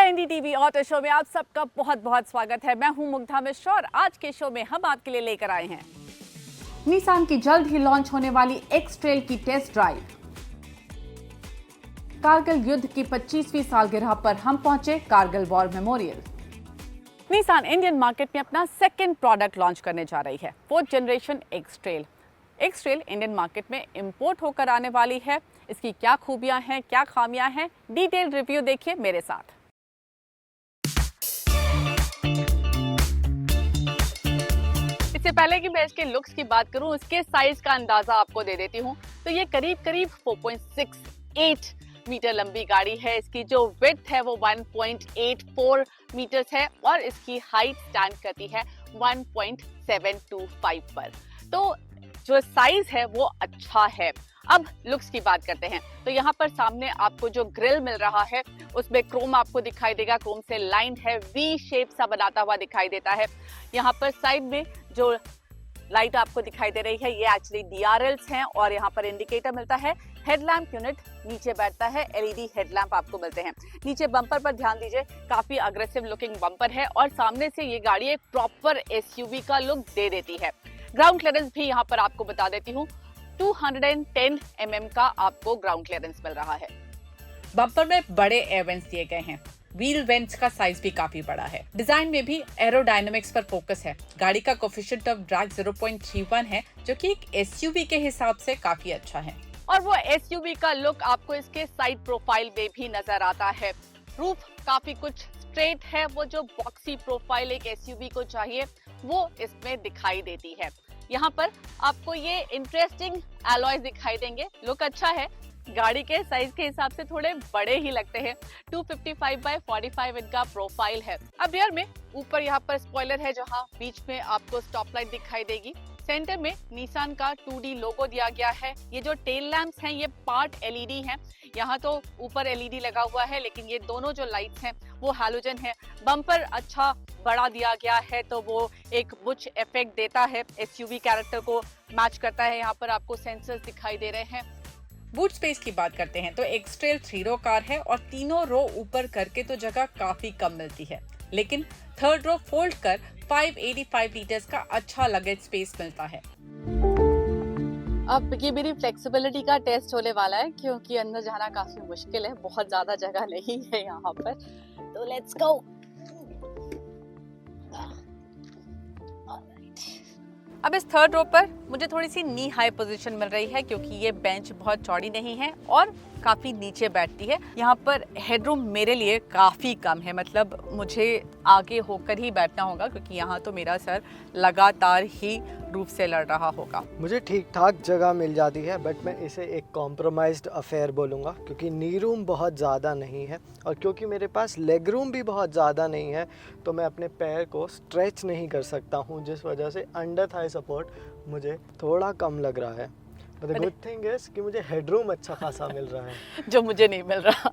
NDTV auto show में आप सबका बहुत बहुत स्वागत है। मैं हूं मुग्धा मिश्रा और आज के शो में हम आपके लिए लेकर आए हैं निसान की जल्द ही लॉन्च होने वाली एक्स ट्रेल की टेस्ट ड्राइव। कारगिल युद्ध की 25वीं सालगिरह पर हम पहुंचे Kargil war memorial. Nissan Indian market में अपना सेकंड प्रोडक्ट लॉन्च करने जा रही है, 4th generation x trail. X trail Indian market में इंपोर्ट होकर आने वाली है। इसकी क्या खूबियां हैं, क्या खामियां हैं, डिटेल रिव्यू देखिए मेरे साथ। इससे पहले कि मैं इसके लुक्स की बात करूं, इसके साइज का अंदाजा आपको दे देती हूं। तो ये करीब 4.68 मीटर लंबी गाड़ी है। इसकी जो विड्थ है वो 1.84 मीटर्स है और इसकी हाइट स्टैंड करती है 1.725 पर। तो जो साइज है वो अच्छा है। अब लुक्स की बात करते हैं। तो यहाँ पर सामने आपको जो ग्रिल मिल रहा है उसमें क्रोम आपको दिखाई देगा, क्रोम से लाइंड है, वी शेप सा बनाता हुआ दिखाई देता है। यहाँ पर साइड में जो लाइट आपको दिखाई दे रही है ये एक्चुअली DRLs हैं और यहाँ पर इंडिकेटर मिलता है। हेडलैम्प यूनिट नीचे बैठता है, LED हेडलैम्प आपको मिलते हैं। नीचे बम्पर पर ध्यान दीजिए, काफी अग्रेसिव लुकिंग बम्पर है और सामने से ये गाड़ी एक प्रॉपर SUV का लुक दे देती है। ग्राउंड क्लियरेंस भी यहाँ पर आपको बता देती हूँ, 210 mm का आपको ग्राउंड क्लियरेंस मिल रहा है। बम्पर में बड़े एयर वेंट्स दिए गए हैं। व्हील वेंट्स का साइज भी काफी बड़ा है। डिजाइन में भी एरोडायनामिक्स पर फोकस है। गाड़ी का कोफिशिएंट ऑफ ड्रैग 0.31 है, जो कि एक SUV के हिसाब से काफी अच्छा है। और वो SUV का लुक आपको इसके साइड प्रोफाइल में भी नजर आता है। रूफ काफी कुछ स्ट्रेट है, वो जो बॉक्सी प्रोफाइल एक SUV को चाहिए वो इसमें दिखाई देती है। यहाँ पर आपको ये इंटरेस्टिंग अलॉयज दिखाई देंगे। लुक अच्छा है, गाड़ी के साइज के हिसाब से थोड़े बड़े ही लगते हैं। 255/45 इनका प्रोफाइल है। अब रियर में ऊपर यहाँ पर स्पॉइलर है, जहाँ बीच में आपको स्टॉप लाइट दिखाई देगी। सेंटर में निसान का 2D लोगो दिया गया है। ये जो टेल लैंप्स हैं ये पार्ट LED हैं। यहाँ तो ऊपर LED लगा हुआ है, लेकिन ये दोनों जो लाइट्स हैं वो हैलोजन है। बम्पर अच्छा बड़ा दिया गया है तो वो एक बुच इफेक्ट देता है, SUV कैरेक्टर को मैच करता है। यहाँ पर आपको सेंसर्स दिखाई दे रहे हैं। बूट स्पेस की बात करते हैं तो एक्स ट्रेल 3 रो कार है और तीनों रो ऊपर करके तो जगह काफी कम मिलती है, लेकिन थर्ड रो फोल्ड कर 585 लीटर्स का अच्छा लगेज स्पेस मिलता है। अब ये मेरी फ्लेक्सिबिलिटी का टेस्ट होने वाला है, क्योंकि अंदर जाना काफी मुश्किल है, बहुत ज्यादा जगह नहीं है यहाँ पर। तो लेट्स गो। अब इस थर्ड रो पर मुझे थोड़ी सी नी हाई पोजीशन मिल रही है, क्योंकि ये बेंच बहुत चौड़ी नहीं है और काफ़ी नीचे बैठती है। यहाँ पर हेडरूम मेरे लिए काफ़ी कम है, मतलब मुझे आगे होकर ही बैठना होगा, क्योंकि यहाँ तो मेरा सर लगातार ही रूफ से लड़ रहा होगा। मुझे ठीक ठाक जगह मिल जाती है, बट मैं इसे एक कॉम्प्रोमाइज्ड अफेयर बोलूँगा, क्योंकि नी रूम बहुत ज़्यादा नहीं है और क्योंकि मेरे पास लेग रूम भी बहुत ज़्यादा नहीं है, तो मैं अपने पैर को स्ट्रेच नहीं कर सकता हूँ, जिस वजह से अंडर थाई सपोर्ट मुझे थोड़ा कम लग रहा है। But the good thing is कि मुझे हेडरूम अच्छा खासा मिल रहा है जो मुझे नहीं मिल रहा।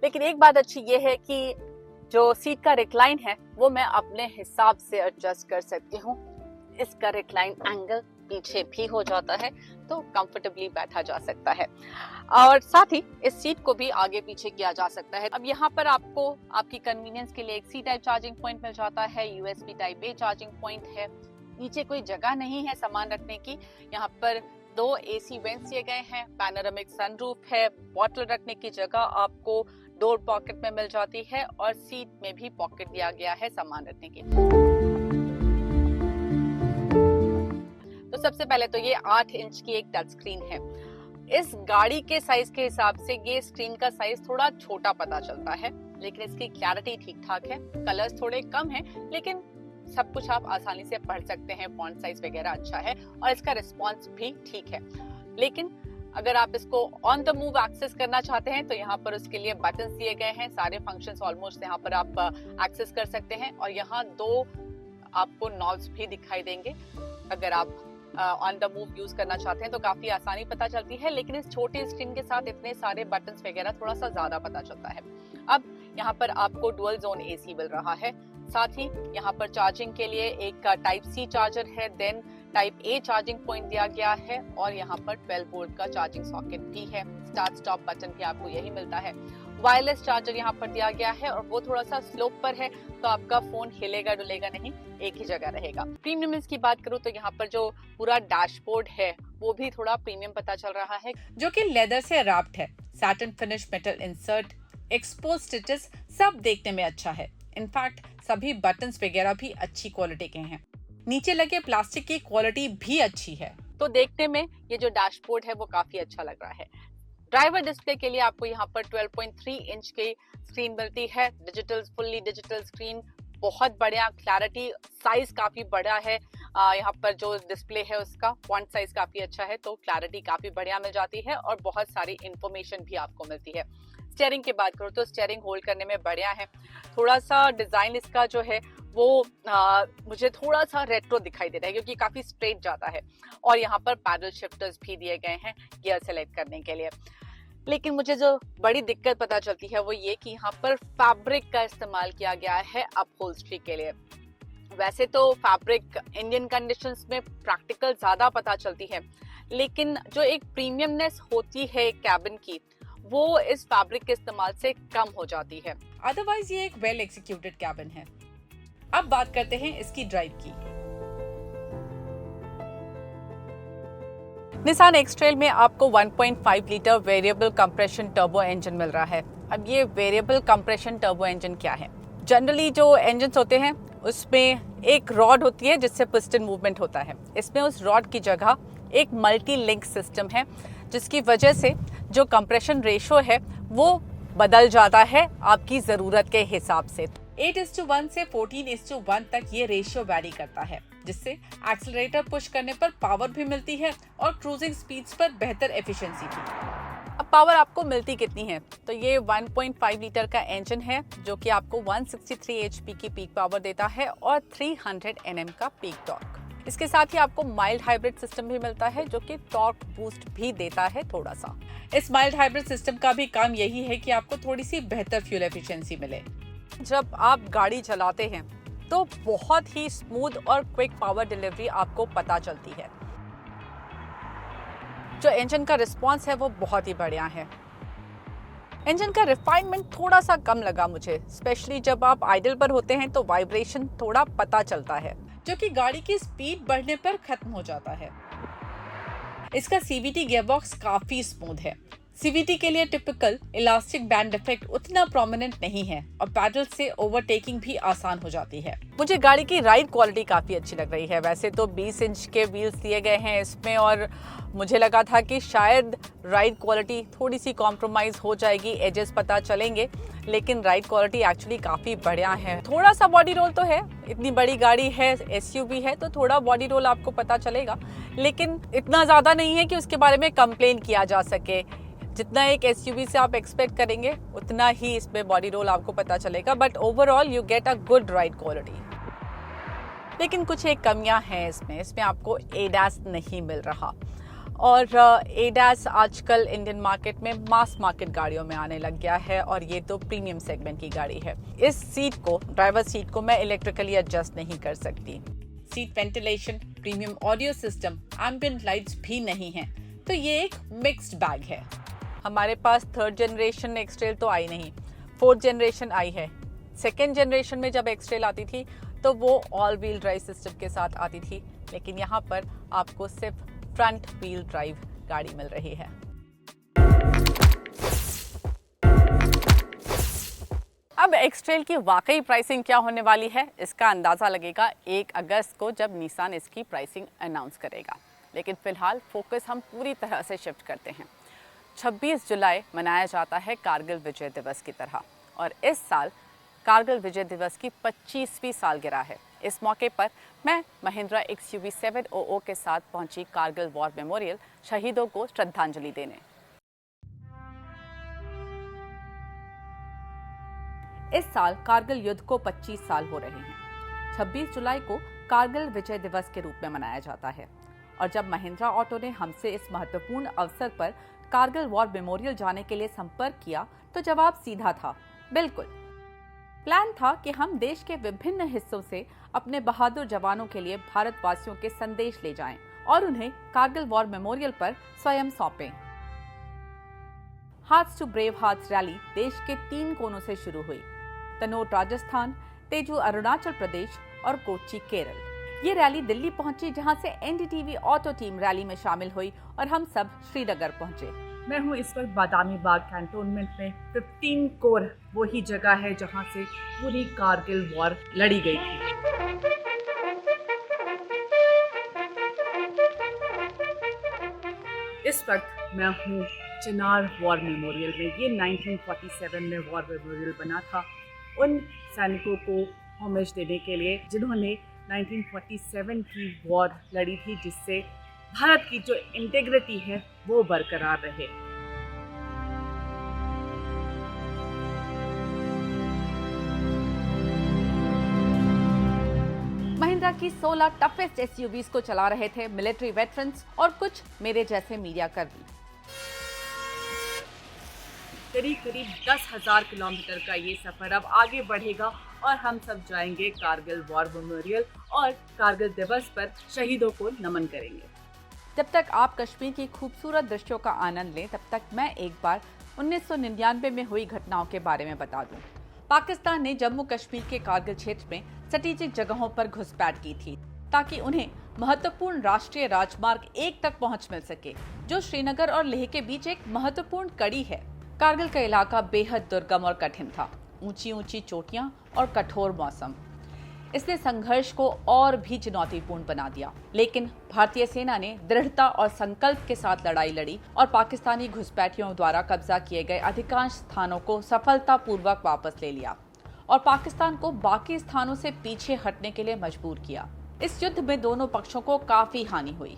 लेकिन एक बात अच्छी ये है कि जो सीट का रिक्लाइन है वो मैं अपने हिसाब से एडजस्ट कर सकती हूँ। इसका रिक्लाइन एंगल पीछे भी हो जाता है तो कंफर्टेबली बैठा जा सकता है, और साथ ही इस सीट को भी आगे पीछे किया जा सकता है। अब यहाँ पर आपको आपकी कन्वीनियंस के लिए एक C टाइप चार्जिंग पॉइंट मिल जाता है, USB type A charging point है। नीचे कोई जगह नहीं है सामान रखने की। यहाँ पर 2 AC वेंट्स दिए गए हैं, पैनोरामिक सनरूफ है, बॉटल रखने की जगह आपको डोर पॉकेट में मिल जाती है और सीट में भी पॉकेट दिया गया है सामान रखने के। तो सबसे पहले तो ये 8 इंच की एक टच स्क्रीन है। इस गाड़ी के साइज के हिसाब से ये स्क्रीन का साइज थोड़ा छोटा पता चलता है, लेकिन इसकी क्लैरिटी ठीक ठाक है। कलर्स थोड़े कम हैं, लेकिन सब कुछ आप आसानी से पढ़ सकते हैं। फॉन्ट साइज वगैरह अच्छा है और इसका रिस्पॉन्स भी ठीक है। लेकिन अगर आप इसको ऑन द मूव एक्सेस करना चाहते हैं तो यहाँ पर उसके लिए बटन्स दिए गए हैं। सारे फंक्शंस ऑलमोस्ट यहाँ पर आप एक्सेस कर सकते हैं और यहाँ 2 आपको नॉब्स भी दिखाई देंगे। अगर आप ऑन द मूव यूज करना चाहते हैं तो काफी आसानी पता चलती है, लेकिन इस छोटी स्क्रीन के साथ इतने सारे बटन्स वगैरह थोड़ा सा ज्यादा पता चलता है। अब यहाँ पर आपको डुअल जोन AC मिल रहा है। साथ ही यहाँ पर चार्जिंग के लिए एक टाइप C चार्जर है, then type A charging point दिया गया है और यहाँ पर 12 वोल्ट का चार्जिंग सॉकेट भी है। स्टार्ट स्टॉप बटन भी आपको यही मिलता है। वायरलेस चार्जर यहाँ पर दिया गया है और वो थोड़ा सा स्लोप पर है, तो आपका फोन हिलेगा डुलेगा नहीं, एक ही जगह रहेगा। प्रीमियम की बात करूँ तो यहाँ पर जो पूरा डैशबोर्ड है वो भी थोड़ा प्रीमियम पता चल रहा है, जो कि लेदर से रैप्ड है। Satin finish, metal insert, expose stitches सब देखने में अच्छा है। इनफैक्ट सभी बटन्स वगैरह भी अच्छी क्वालिटी के हैं। नीचे लगे प्लास्टिक की क्वालिटी भी अच्छी है, तो देखने में ये जो डैशबोर्ड है वो काफी अच्छा लग रहा है। ड्राइवर डिस्प्ले के लिए आपको यहाँ पर 12.3 इंच की स्क्रीन मिलती है, डिजिटल, फुल्ली डिजिटल स्क्रीन, बहुत बढ़िया क्लैरिटी, साइज काफी बड़ा है। यहाँ पर जो डिस्प्ले है उसका फॉन्ट साइज काफी अच्छा है, तो क्लैरिटी काफी बढ़िया मिल जाती है और बहुत सारी इंफॉर्मेशन भी आपको मिलती है। स्टीयरिंग की बात करूँ तो स्टीयरिंग होल्ड करने में बढ़िया है। थोड़ा सा डिजाइन इसका जो है वो मुझे थोड़ा सा रेट्रो दिखाई दे रहा है क्योंकि काफी स्ट्रेट जाता है, और यहाँ पर पैडल शिफ्टर्स भी दिए गए हैं गियर सेलेक्ट करने के लिए। लेकिन मुझे जो बड़ी दिक्कत पता चलती है वो ये कि यहाँ पर फैब्रिक का इस्तेमाल किया गया है अपहोल्स्ट्री के लिए। वैसे तो फैब्रिक इंडियन कंडीशंस में प्रैक्टिकल ज्यादा पता चलती है, लेकिन जो एक प्रीमियमनेस होती है एक कैबिन की, वो इस फैब्रिक के इस्तेमाल से कम हो जाती है। अदरवाइज ये एक वेल एग्जीक्यूटेड कैबिन है। अब बात करते हैं इसकी ड्राइव की। निसान एक्स-ट्रेल में आपको 1.5 litre variable compression turbo engine मिल रहा है। अब ये वेरिएबल कंप्रेशन टर्बो इंजन क्या है? जनरली जो इंजन्स होते हैं उसमें एक रॉड होती है जिससे पिस्टन मूवमेंट होता है। इसमें उस रॉड की जगह एक मल्टी लिंक सिस्टम है, जिसकी वजह से जो कंप्रेशन रेशो है वो बदल जाता है आपकी ज़रूरत के हिसाब से। 8:1 से 14:1 तक ये रेशियो वैरी करता है, जिससे एक्सेलरेटर पुश करने पर पावर भी मिलती है और क्रूजिंग स्पीड्स पर बेहतर एफिशिएंसी भी। अब पावर आपको मिलती कितनी है? तो ये 1.5 लीटर का इंजन है जो कि आपको 163 HP की पीक पावर देता है और 300 Nm का पीक टॉर्क। इसके साथ ही आपको माइल्ड हाइब्रिड सिस्टम भी मिलता है जो कि टॉर्क बूस्ट भी देता है थोड़ा सा। इस माइल्ड हाइब्रिड सिस्टम का भी काम यही है कि आपको थोड़ी सी बेहतर फ्यूल एफिशिएंसी मिले। जब आप गाड़ी चलाते हैं तो बहुत ही स्मूथ और क्विक पावर डिलीवरी आपको पता चलती है। जो इंजन का रिस्पांस है वो बहुत ही बढ़िया है। इंजन का रिफाइनमेंट थोड़ा सा कम लगा मुझे, स्पेशली जब आप आइडल पर होते हैं तो वाइब्रेशन थोड़ा पता चलता है, जो कि गाड़ी की स्पीड बढ़ने पर खत्म हो जाता है। इसका CVT गियरबॉक्स काफी स्मूथ है। CVT के लिए टिपिकल इलास्टिक बैंड इफेक्ट उतना प्रोमिनेंट नहीं है और पैडल से ओवरटेकिंग भी आसान हो जाती है। मुझे गाड़ी की राइड क्वालिटी काफ़ी अच्छी लग रही है। वैसे तो 20 इंच के व्हील्स दिए गए हैं इसमें, और मुझे लगा था कि शायद राइड क्वालिटी थोड़ी सी कॉम्प्रोमाइज़ हो जाएगी, एजेस पता चलेंगे, लेकिन राइड क्वालिटी एक्चुअली काफ़ी बढ़िया है। थोड़ा सा बॉडी रोल तो है, इतनी बड़ी गाड़ी है, SUV है, तो थोड़ा बॉडी रोल आपको पता चलेगा, लेकिन इतना ज़्यादा नहीं है कि उसके बारे में कंप्लेन किया जा सके। जितना एक SUV से आप एक्सपेक्ट करेंगे उतना ही इसमें बॉडी रोल आपको पता चलेगा, but overall you get a good ride quality. लेकिन कुछ एक कमियां हैं इसमें आपको ADAS नहीं मिल रहा, और ADAS आजकल इंडियन मार्केट में मास मार्केट गाड़ियों में आने लग गया है, और ये तो प्रीमियम सेगमेंट की गाड़ी है। इस सीट को, ड्राइवर सीट को, मैं इलेक्ट्रिकली एडजस्ट नहीं कर सकती। Seat ventilation, premium audio system, ambient lights भी नहीं है, तो ये एक मिक्स्ड बैग है। हमारे पास 3rd जनरेशन एक्स-ट्रेल तो आई नहीं, 4th जनरेशन आई है। 2nd जनरेशन में जब एक्स-ट्रेल आती थी तो वो ऑल व्हील ड्राइव सिस्टम के साथ आती थी, लेकिन यहाँ पर आपको सिर्फ फ्रंट व्हील ड्राइव गाड़ी मिल रही है। अब एक्स-ट्रेल की वाकई प्राइसिंग क्या होने वाली है इसका अंदाज़ा लगेगा 1 अगस्त को, जब निसान इसकी प्राइसिंग अनाउंस करेगा। लेकिन फिलहाल फोकस हम पूरी तरह से शिफ्ट करते हैं। 26 जुलाई मनाया जाता है कारगिल विजय दिवस की तरह, और इस साल कारगिल विजय दिवस की 25वीं सालगिरह है। इस मौके पर मैं महिंद्रा XUV 700 के साथ पहुंची कारगिल वॉर मेमोरियल शहीदों को श्रद्धांजलि देने। इस साल कारगिल युद्ध को 25 साल हो रहे हैं। 26 जुलाई को कारगिल विजय दिवस के रूप में मनाया जाता है, और जब महिंद्रा ऑटो ने हमसे इस महत्वपूर्ण अवसर पर कारगिल वॉर मेमोरियल जाने के लिए संपर्क किया तो जवाब सीधा था, बिल्कुल। प्लान था कि हम देश के विभिन्न हिस्सों से अपने बहादुर जवानों के लिए भारतवासियों के संदेश ले जाएं और उन्हें कारगिल वॉर मेमोरियल पर स्वयं सौंपें। Hearts to brave hearts rally देश के 3 कोनों से शुरू हुई। तनोट राजस्थान, तेजू अरुणाचल प्रदेश और कोच्चि केरल। ये रैली दिल्ली पहुंची, जहां से एनडीटीवी ऑटो टीम रैली में शामिल हुई और हम सब श्रीनगर पहुंचे। मैं हूं इस वक्त बादामी बाग कैंटोनमेंट में। 15 कोर वही जगह है जहां से पूरी कारगिल वॉर लड़ी गई थी। इस वक्त मैं हूं चिनार वॉर मेमोरियल में। ये 1947 में वॉर मेमोरियल बना था उन सैनिकों को होमेज देने के लिए जिन्होंने 1947 की वॉर लड़ी थी, जिससे भारत की जो इंटेग्रिटी है वो बरकरार रहे। महिंद्रा की 16 टफेस्ट एसयूवीज को चला रहे थे मिलिट्री वेटरन्स और कुछ मेरे जैसे मीडिया कर्मी। करीब 10,000 किलोमीटर का ये सफर अब आगे बढ़ेगा और हम सब जाएंगे कारगिल वॉर मेमोरियल और कारगिल दिवस पर शहीदों को नमन करेंगे। जब तक आप कश्मीर की खूबसूरत दृश्यों का आनंद लें, तब तक मैं एक बार 1999 में हुई घटनाओं के बारे में बता दूं। पाकिस्तान ने जम्मू कश्मीर के कारगिल क्षेत्र में स्ट्रेटेजिक जगहों पर घुसपैठ की थी ताकि उन्हें महत्वपूर्ण राष्ट्रीय राजमार्ग 1 तक पहुंच मिल सके, जो श्रीनगर और लेह के बीच एक महत्वपूर्ण कड़ी है। कारगिल का इलाका बेहद दुर्गम और कठिन था, ऊंची ऊंची चोटियां और कठोर मौसम। इसने संघर्ष को और भी चुनौतीपूर्ण बना दिया, लेकिन भारतीय सेना ने दृढ़ता और संकल्प के साथ लड़ाई लड़ी और पाकिस्तानी घुसपैठियों द्वारा कब्जा किए गए अधिकांश स्थानों को सफलतापूर्वक वापस ले लिया और पाकिस्तान को बाकी स्थानों से पीछे हटने के लिए मजबूर किया। इस युद्ध में दोनों पक्षों को काफी हानि हुई।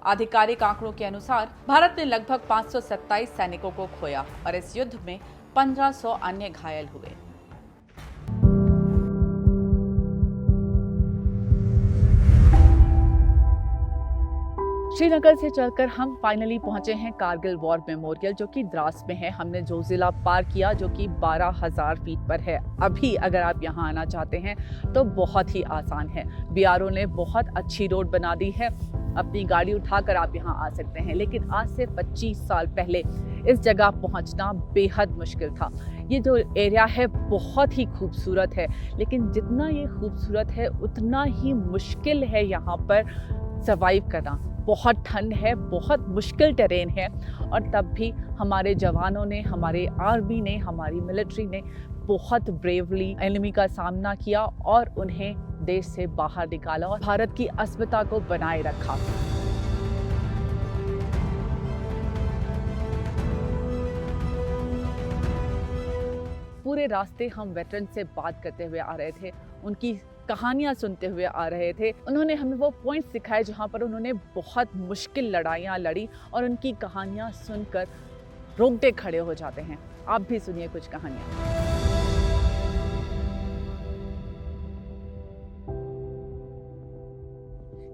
आधिकारिक आंकड़ों के अनुसार भारत ने लगभग 527 सैनिकों को खोया और इस युद्ध में 1500 अन्य घायल हुए। श्रीनगर से चलकर हम फाइनली पहुंचे हैं कारगिल वॉर मेमोरियल, जो कि द्रास में है। हमने जोजिला पार किया, जो कि 12,000 फीट पर है। अभी अगर आप यहां आना चाहते हैं तो बहुत ही आसान है। बीआरओ ने बहुत अच्छी रोड बना दी है, अपनी गाड़ी उठाकर आप यहाँ आ सकते हैं। लेकिन आज से 25 साल पहले इस जगह पहुँचना बेहद मुश्किल था। ये जो एरिया है बहुत ही खूबसूरत है, लेकिन जितना ये खूबसूरत है उतना ही मुश्किल है यहाँ पर सर्वाइव करना। बहुत ठंड है, बहुत मुश्किल टेरेन है, और तब भी हमारे जवानों ने, हमारे आर्मी ने, हमारी मिलिट्री ने बहुत ब्रेवली एनिमी का सामना किया और उन्हें देश से बाहर निकाला और भारत की अस्मिता को बनाए रखा। पूरे रास्ते हम वेटरन से बात करते हुए आ रहे थे, उनकी कहानियां सुनते हुए आ रहे थे। उन्होंने हमें वो पॉइंट्स सिखाए जहां पर उन्होंने बहुत मुश्किल लड़ाइयां लड़ी और उनकी कहानियां सुनकर रोंगटे खड़े हो जाते हैं। आप भी सुनिए कुछ कहानियां।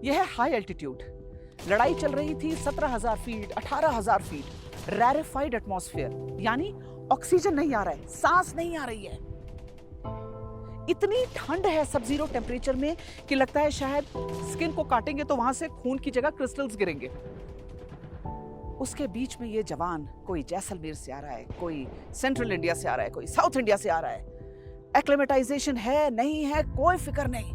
यह है हाई एल्टीट्यूड। लड़ाई चल रही थी 17,000 फीट, 18,000 फीट। रैरिफाइड एटमॉस्फेयर, यानी ऑक्सीजन नहीं आ रहा है, सांस नहीं आ रही है। इतनी ठंड है सब जीरो टेम्परेचर में कि लगता है शायद स्किन को काटेंगे तो वहां से खून की जगह क्रिस्टल्स गिरेंगे। उसके बीच में ये जवान, कोई जैसलमेर से आ रहा है, कोई सेंट्रल इंडिया से आ रहा है, कोई साउथ इंडिया से आ रहा है। एक्लेमेटाइजेशन है नहीं है कोई फिक्र नहीं,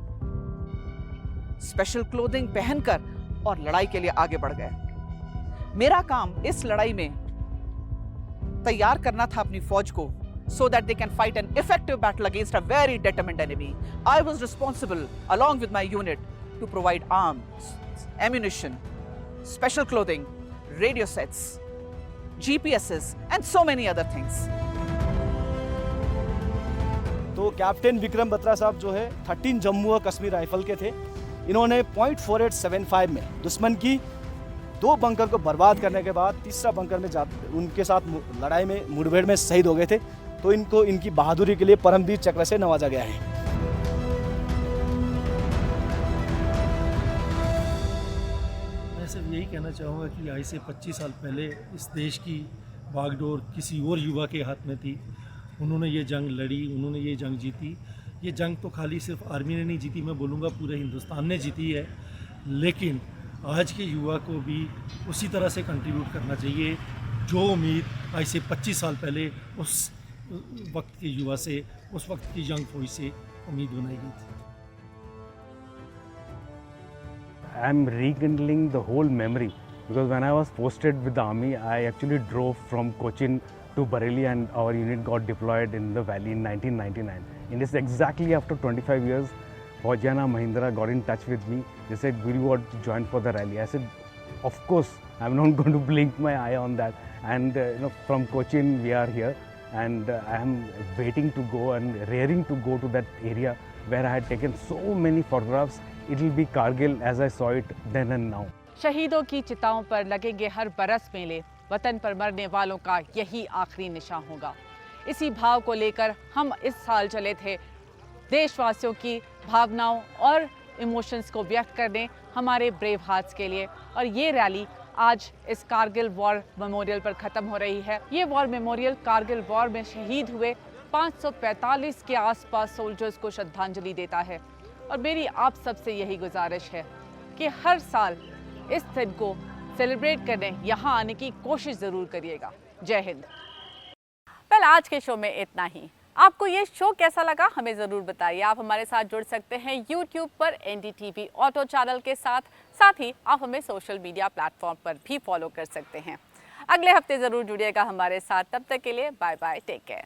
स्पेशल क्लोथिंग पहनकर और लड़ाई के लिए आगे बढ़ गए। मेरा काम इस लड़ाई में तैयार करना था अपनी फौज को, so that they can fight an effective battle against a very determined enemy. I was responsible, along with my unit, to provide arms, ammunition, special clothing, radio sets, GPSs, and so many other things. तो captain Vikram Batra साहब जो है 13 जम्मू और Kashmir rifle के थे। इन्होंने .4875 में दुश्मन की 2 बंकर को बर्बाद करने के बाद तीसरा बंकर में उनके साथ लड़ाई में मुठभेड़ में शहीद हो गए थे। तो इनको इनकी बहादुरी के लिए परमवीर चक्र से नवाजा गया है। मैं सिर्फ यही कहना चाहूँगा कि आज से 25 साल पहले इस देश की बागडोर किसी और युवा के हाथ में थी। उन्होंने ये जंग लड़ी, उन्होंने ये जंग जीती। ये जंग तो खाली सिर्फ आर्मी ने नहीं जीती, मैं बोलूँगा पूरे हिंदुस्तान ने जीती है। लेकिन आज के युवा को भी उसी तरह से कंट्रीब्यूट करना चाहिए। जो उम्मीद आज से 25 साल पहले उस वक्त के युवा से, उस वक्त की यंग फौज से उम्मीद बनाई गई थी। I'm rekindling the whole memory because when I was posted with the army, I actually drove from Cochin to Bareilly and our unit got deployed in the valley in 1999. And it's exactly after 25 years, Faujiana Mahindra got in touch with me. They said, "Will you want to join for the rally?" I said, "Of course, I'm not going to blink my eye on that." And from Cochin we are here, and I am waiting to go and raring to go to that area where I had taken so many photographs. It will be Kargil as I saw it then and now. शहीदों की चिताओं पर लगेंगे हर बरस मेले, वतन पर मरने वालों का यही आखिरी निशान होगा। इसी भाव को लेकर हम इस साल चले थे, देशवासियों की भावनाओं और इमोशंस को व्यक्त करने हमारे ब्रेव हार्ट्स के लिए। और ये रैली आज इस कारगिल वॉर मेमोरियल पर ख़त्म हो रही है। ये वॉर मेमोरियल कारगिल वॉर में शहीद हुए 545 के आसपास सोल्जर्स को श्रद्धांजलि देता है। और मेरी आप सबसे यही गुजारिश है कि हर साल इस दिन को सेलिब्रेट करने यहाँ आने की कोशिश ज़रूर करिएगा। जय हिंद। वेल, आज के शो में इतना ही। आपको ये शो कैसा लगा हमें ज़रूर बताइए। आप हमारे साथ जुड़ सकते हैं YouTube पर NDTV ऑटो चैनल के साथ ही आप हमें सोशल मीडिया प्लेटफॉर्म पर भी फॉलो कर सकते हैं। अगले हफ्ते ज़रूर जुड़िएगा हमारे साथ। तब तक के लिए बाय बाय, टेक केयर।